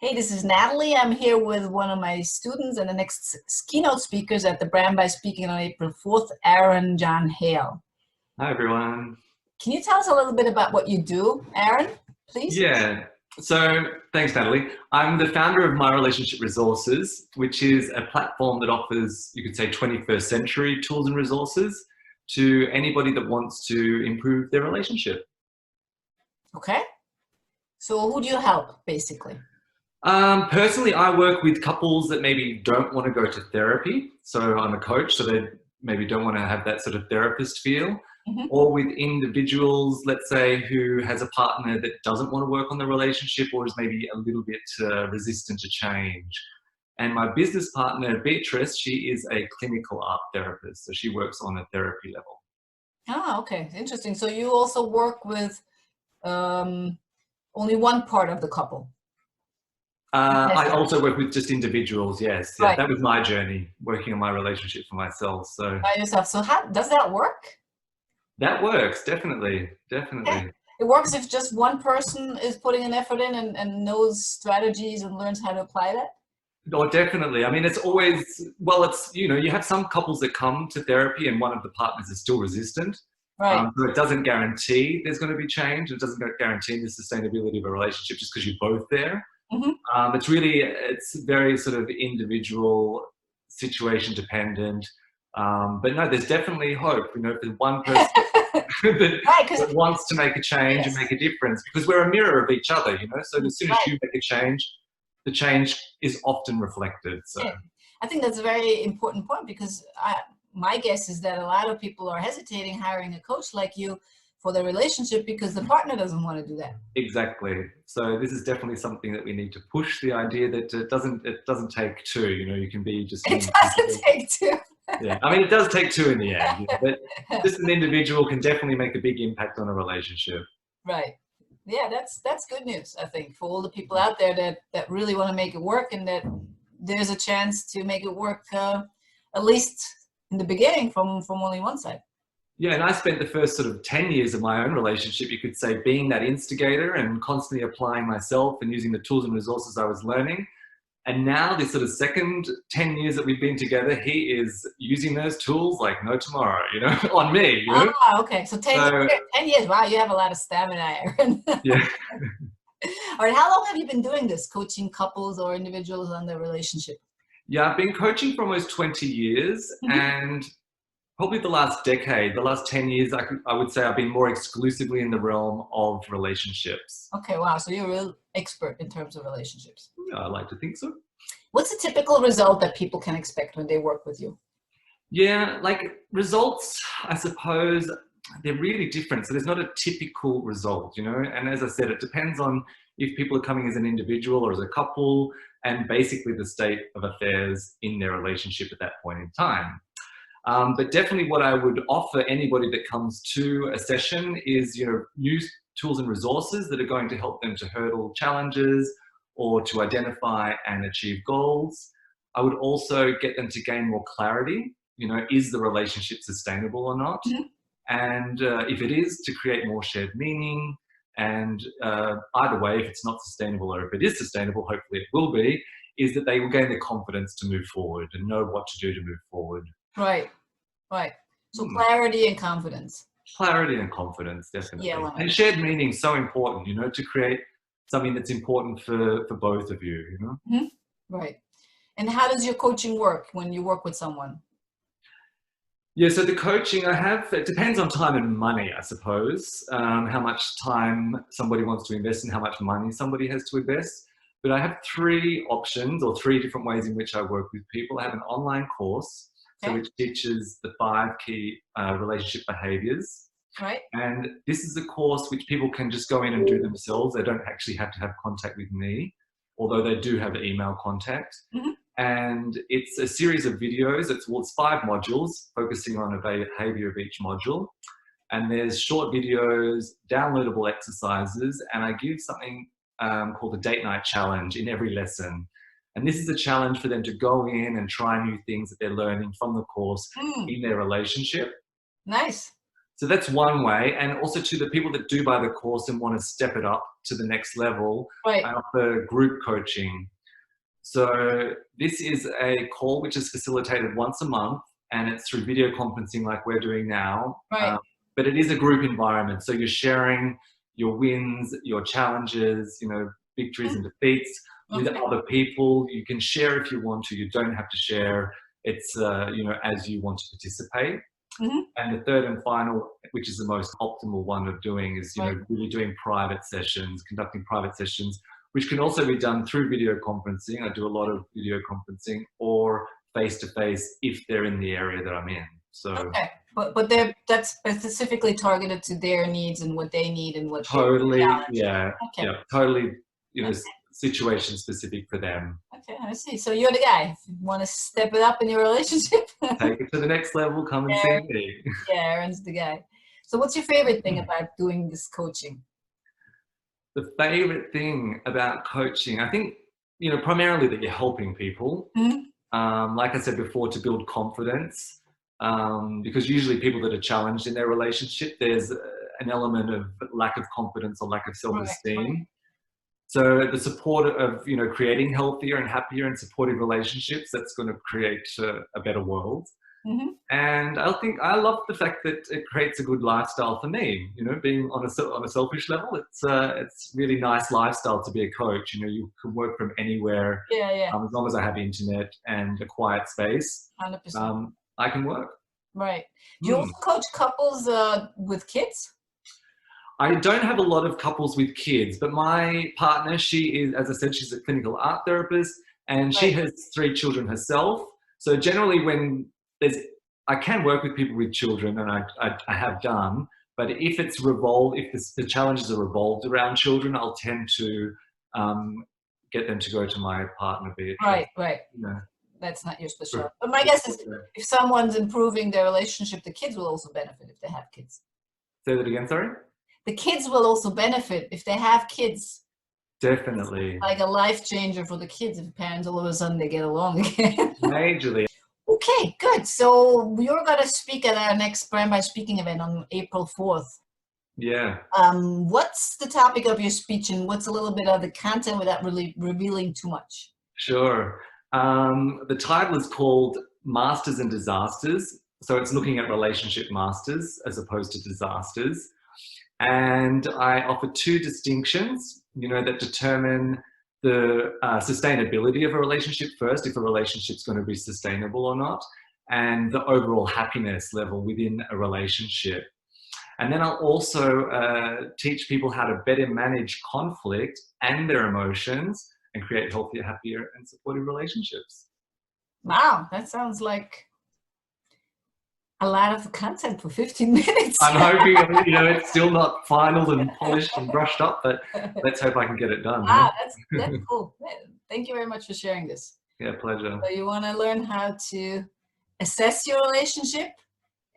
Hey, this is Natalie. I'm here with one of my students and the next keynote speakers at the Brand by Speaking on April 4th, Aaron John Hale. Hi, everyone. Can you tell us a little bit about what you do, Aaron, please? Yeah, so thanks, Natalie. I'm the founder of My Relationship Resources, which is a platform that offers, you could say, 21st century tools and resources to anybody that wants to improve their relationship. Okay. So who do you help, basically? Personally, I work with couples that maybe don't want to go to therapy. So I'm a coach, so they maybe don't want to have that sort of therapist feel. Mhm. Or with individuals, let's say, who has a partner that doesn't want to work on the relationship or is maybe a little bit resistant to change. And my business partner, Beatrice, she is a clinical art therapist. So she works on a therapy level. Ah, okay. Interesting. So you also work with only one part of the couple. I also work with just individuals, yes. Yeah, Right. that was my journey, working on my relationship for myself. So By yourself. So how does that work? that works, definitely, Yeah. definitely. It works if just one person is putting an effort in and knows strategies and learns how to apply that? Oh, definitely. I mean, it's always, well, it's, you have some couples that come to therapy and one of the partners is still resistant. Right. So it doesn't guarantee there's going to be change. It doesn't guarantee the sustainability of a relationship just because you're both there. Mhm. It's very sort of individual, situation dependent. But no, there's definitely hope. If there's one person Right, because that wants to make a change and yes, make a difference, because we're a mirror of each other. So as soon as right. you make a change, the change is often reflected. So Yeah. I think that's a very important point because my guess is that a lot of people are hesitating hiring a coach like you for their relationship because the partner doesn't want to do that. exactly. So this is definitely something that we need to push, the idea that it doesn't take two. You can be just an It doesn't individual. take two. Yeah, I mean, it does take two in the end, but just an individual can definitely make a big impact on a relationship. Right. Yeah, that's good news, I think, for all the people out there that really want to make it work and that there's a chance to make it work at least in the beginning from only one side. Yeah, and I spent the first sort of 10 years of my own relationship, you could say, being that instigator and constantly applying myself and using the tools and resources I was learning. And now this sort of second 10 years that we've been together, he is using those tools like no tomorrow, on me. Ah, okay. So 10 So, years, 10 years. Wow, you have a lot of stamina, Aaron. yeah. All right, how long have you been doing this, coaching couples or individuals on their relationship? Yeah, I've been coaching for almost 20 years Mhm. and probably the last decade, the last 10 years, I would say I've been more exclusively in the realm of relationships. Okay, wow. So you're a real expert in terms of relationships. Yeah, I like to think so. What's a typical result that people can expect when they work with you? Yeah, like results, I suppose, they're really different. So there's not a typical result. And as I said, it depends on if people are coming as an individual or as a couple and basically the state of affairs in their relationship at that point in time. But definitely what I would offer anybody that comes to a session is, new tools and resources that are going to help them to hurdle challenges or to identify and achieve goals. I would also get them to gain more clarity. Is the relationship sustainable or not? Mhm. And if it is, to create more shared meaning. And either way, if it's not sustainable or if it is sustainable, hopefully it will be, is that they will gain the confidence to move forward and know what to do to move forward. Right, right. So Hmm. clarity and confidence. Clarity and confidence, Yeah, definitely. And elements. shared meaning is so important, to create something that's important for both of you. Mhm. Right. And how does your coaching work when you work with someone? Yeah, so the coaching I have, it depends on time and money, I suppose, how much time somebody wants to invest and how much money somebody has to invest. But I have three options or three different ways in which I work with people. I have an online course, so Okay, which teaches the 5 key relationship behaviors. right. And this is a course which people can just go in and do themselves. They don't actually have to have contact with me, although they do have email contact. Mhm. And it's a series of videos. It's 5 modules focusing on a behavior of each module. And there's short videos, downloadable exercises, and I give something called the date night challenge in every lesson. And this is a challenge for them to go in and try new things that they're learning from the course Mm, in their relationship. nice. So that's one way. And also to the people that do buy the course and want to step it up to the next level, Right. I offer group coaching. So this is a call which is facilitated once a month, and it's through video conferencing like we're doing now. Right. But it is a group environment. So you're sharing your wins, your challenges, victories and defeats with Okay. other people. You can share if you want to. You don't have to share. It's, as you want to participate. Mm-hmm. And the third and final, which is the most optimal one of doing, is Right. really doing private sessions, conducting private sessions, which can also be done through video conferencing. I do a lot of video conferencing, or face-to-face if they're in the area that I'm in. So Okay, but that's specifically targeted to their needs and what they need and what totally, challenge. yeah, Okay. yeah, totally, Okay. situation specific for them. Okay, I see. So you're the guy. If you want to step it up in your relationship, Take it to the next level. Come and see me. yeah, Aaron's the guy. So what's your favorite thing about doing this coaching? The favorite thing about coaching, I think, primarily that you're helping people. Mm-hmm. Like I said before, to build confidence, because usually people that are challenged in their relationship, there's an element of lack of confidence or lack of self-esteem. Right. So the support of, creating healthier and happier and supportive relationships, that's going to create a better world. Mm-hmm. And I love the fact that it creates a good lifestyle for me. Being on a selfish level, it's really nice lifestyle to be a coach. You can work from anywhere. Yeah. As long as I have internet and a quiet space, 100%. I can work. Right. Do you also coach couples with kids? I don't have a lot of couples with kids, but my partner, she is, as I said, she's a clinical art therapist, and she has 3 children herself. So generally I can work with people with children, and I have done, but if the challenges are revolved around children, I'll tend to get them to go to my partner, Beatrice. Right. That's not your specialty. But my guess is if someone's improving their relationship, the kids will also benefit if they have kids. Say that again, sorry? The kids will also benefit if they have kids. Definitely. It's like a life changer for the kids if parents all of a sudden they get along again. Majorly. Okay, good. So you're going to speak at our next Brand by Speaking event on April 4th. Yeah. What's the topic of your speech, and what's a little bit of the content without really revealing too much? Sure. The title is called Masters and Disasters. So it's looking at relationship masters as opposed to disasters. And I offer 2 distinctions, that determine the sustainability of a relationship first, if a relationship's going to be sustainable or not, and the overall happiness level within a relationship. And then I'll also teach people how to better manage conflict and their emotions and create healthier, happier, and supportive relationships. Wow, that sounds like a lot of content for 15 minutes. I'm hoping, it's still not final and polished and brushed up, but let's hope I can get it done. That's cool. Thank you very much for sharing this. Yeah, pleasure. So you want to learn how to assess your relationship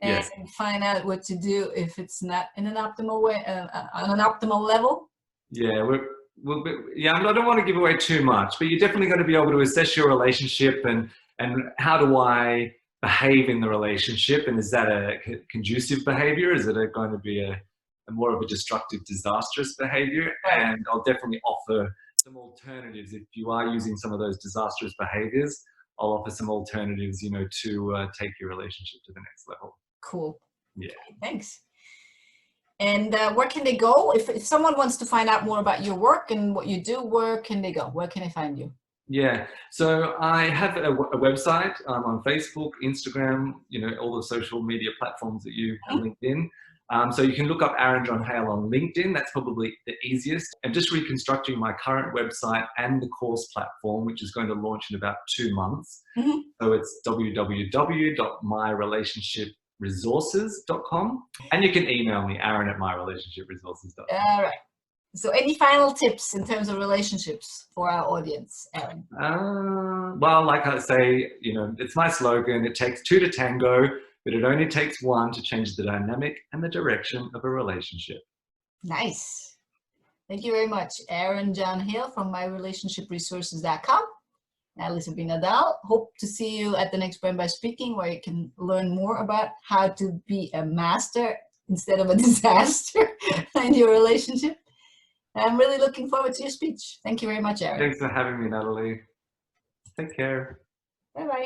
and find out what to do if it's not in an optimal way, on an optimal level? Yeah, I don't want to give away too much, but you're definitely going to be able to assess your relationship and how do I behave in the relationship, and is that a conducive behavior? Is it going to be a more of a destructive, disastrous behavior? Right. And I'll definitely offer some alternatives. If you are using some of those disastrous behaviors, I'll offer some alternatives, to take your relationship to the next level. Cool. Yeah. Okay, thanks. And where can they go? If someone wants to find out more about your work and what you do, where can they go? Where can they find you? Yeah, so I have a website. I'm on Facebook, Instagram, all the social media platforms that you have LinkedIn. So you can look up Aaron John Hale on LinkedIn. That's probably the easiest. I'm just reconstructing my current website and the course platform, which is going to launch in about 2 months. Mm-hmm. So it's www.myrelationship.resources.com. And you can email me, aaron@myrelationshipresources.com. All right. So any final tips in terms of relationships for our audience, Aaron? Well, like I say, it's my slogan, it takes 2 to tango, but it only takes 1 to change the dynamic and the direction of a relationship. Nice. Thank you very much. Aaron John Hale from myrelationshipresources.com. Alice Nadal. Hope to see you at the next Brand by Speaking, where you can learn more about how to be a master instead of a disaster in your relationship. I'm really looking forward to your speech. Thank you very much, Eric. Thanks for having me, Natalie. Take care. Bye-bye.